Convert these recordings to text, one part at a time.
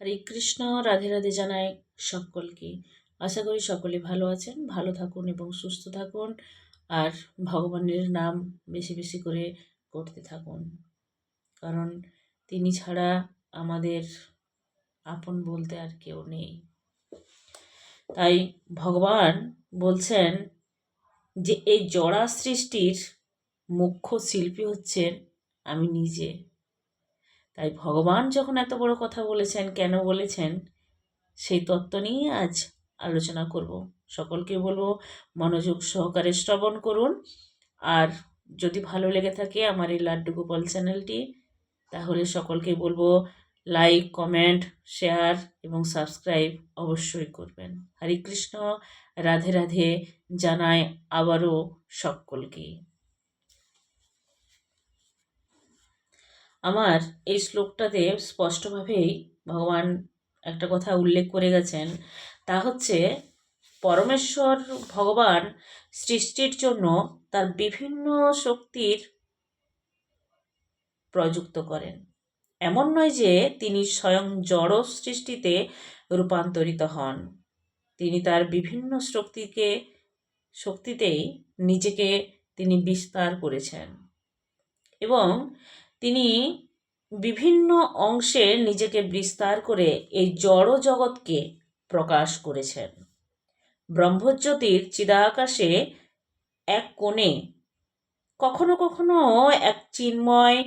হরে কৃষ্ণ। রাধে রাধে জানাই সকলকে। আশা করি সকলে ভালো আছেন, ভালো থাকুন এবং সুস্থ থাকুন, আর ভগবানের নাম বেশি বেশি করে করতে থাকুন, কারণ তিনি ছাড়া আমাদের আপন বলতে আর কেউ নেই। তাই ভগবান বলছেন যে এই জড়া সৃষ্টির মুখ্য শিল্পী হচ্ছেন আমি নিজে। তাই ভগবান যখন এত বড় কথা বলেছেন, কেন বলেছেন, সেই তত্ত্ব নিয়ে আজ আলোচনা করব। সকলকে বলবো মনোযোগ সহকারে শ্রবণ করুন, আর যদি ভালো লেগে থাকে আমার এই লাড্ডু গোপাল চ্যানেলটি, তাহলে সকলকে বলবো লাইক, কমেন্ট, শেয়ার এবং সাবস্ক্রাইব অবশ্যই করবেন। হরে কৃষ্ণ। রাধে রাধে জানাই আবারও সকলকে। আমার এই শ্লোকটাতে স্পষ্টভাবেই ভগবান একটা কথা উল্লেখ করে গেছেন, তা হচ্ছে পরমেশ্বর ভগবান সৃষ্টির জন্য তার বিভিন্ন শক্তির প্রযুক্ত করেন। এমন নয় যে তিনি স্বয়ং জড় সৃষ্টিতে রূপান্তরিত হন। তিনি তার বিভিন্ন শক্তিতেই নিজেকে তিনি বিস্তার করেছেন এবং তিনি বিভিন্ন অংশে নিজেকে বিস্তার করে এই জড় জগৎকে প্রকাশ করেছেন। ব্রহ্মজ্যোতির চিদাকাশে এক কোণে কখনো কখনো এক চিন্ময়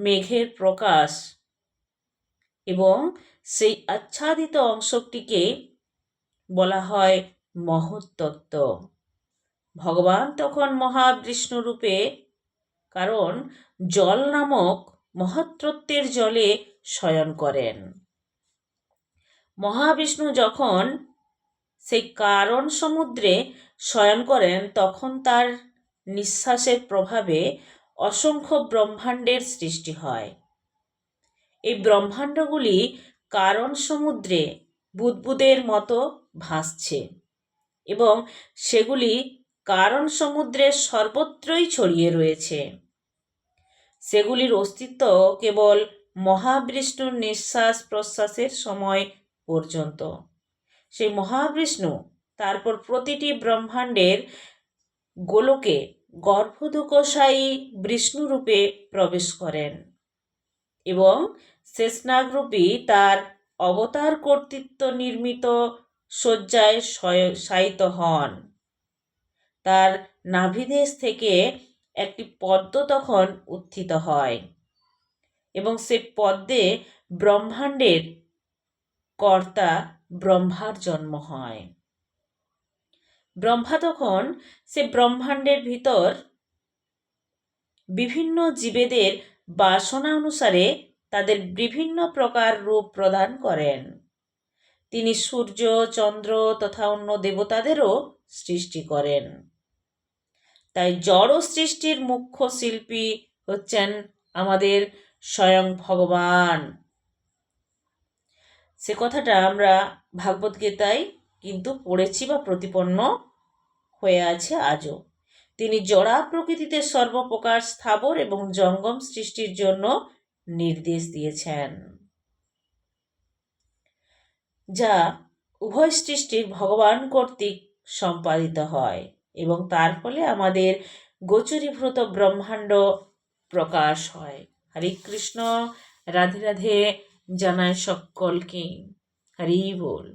মেঘের প্রকাশ, এবং সেই আচ্ছাদিত অংশটিকে বলা হয় মহত্তত্ত্ব। ভগবান তখন মহাবিষ্ণু রূপে, কারণ জল নামক মহত্তত্ত্বের জলে শয়ন করেন। মহাবিষ্ণু যখন সেই কারণ সমুদ্রে শয়ন করেন, তখন তার নিঃশ্বাসের প্রভাবে অসংখ্য ব্রহ্মাণ্ডের সৃষ্টি হয়। এই ব্রহ্মাণ্ডগুলি কারণ সমুদ্রে বুদবুদের মতো ভাসছে এবং সেগুলি কারণ সমুদ্রের সর্বত্রই ছড়িয়ে রয়েছে। সেগুলির অস্তিত্ব কেবল মহাবিষ্ণুর নিঃশ্বাস প্রশ্বাসের সময় পর্যন্ত। সেই মহাবিষ্ণু তারপর প্রতিটি ব্রহ্মাণ্ডের গোলকে গর্ভোদকশায়ী বিষ্ণুরূপে প্রবেশ করেন এবং শেষনাগরূপী তার অবতার কর্তৃত্ব নির্মিত শয্যায় শায়িত হন। তার নাভিদেশ থেকে একটি পদ্ম তখন উত্থিত হয় এবং সে পদ্মে ব্রহ্মাণ্ডের কর্তা ব্রহ্মার জন্ম হয়। ব্রহ্মা তখন সে ব্রহ্মাণ্ডের ভিতর বিভিন্ন জীবেদের বাসনা অনুসারে তাদের বিভিন্ন প্রকার রূপ প্রদান করেন। তিনি সূর্য, চন্দ্র তথা অন্য দেবতাদেরও সৃষ্টি করেন। তাই জড় সৃষ্টির মুখ্য শিল্পী হচ্ছেন আমাদের স্বয়ং ভগবান। সে কথাটা আমরা ভাগবত গীতায় কিন্তু পড়েছি বা প্রতিপন্ন হয়ে আছে আজও। তিনি জড়া প্রকৃতিতে সর্বপ্রকার স্থাবর এবং জঙ্গম সৃষ্টির জন্য নির্দেশ দিয়েছেন, যা উভয় সৃষ্টির ভগবান কর্তৃক সম্পাদিত হয় এবং তার ফলে আমাদের গোচরীভূত ব্রহ্মাণ্ড প্রকাশ হয়। হরে কৃষ্ণ। রাধে রাধে জানায় সকলকে। হরি বল।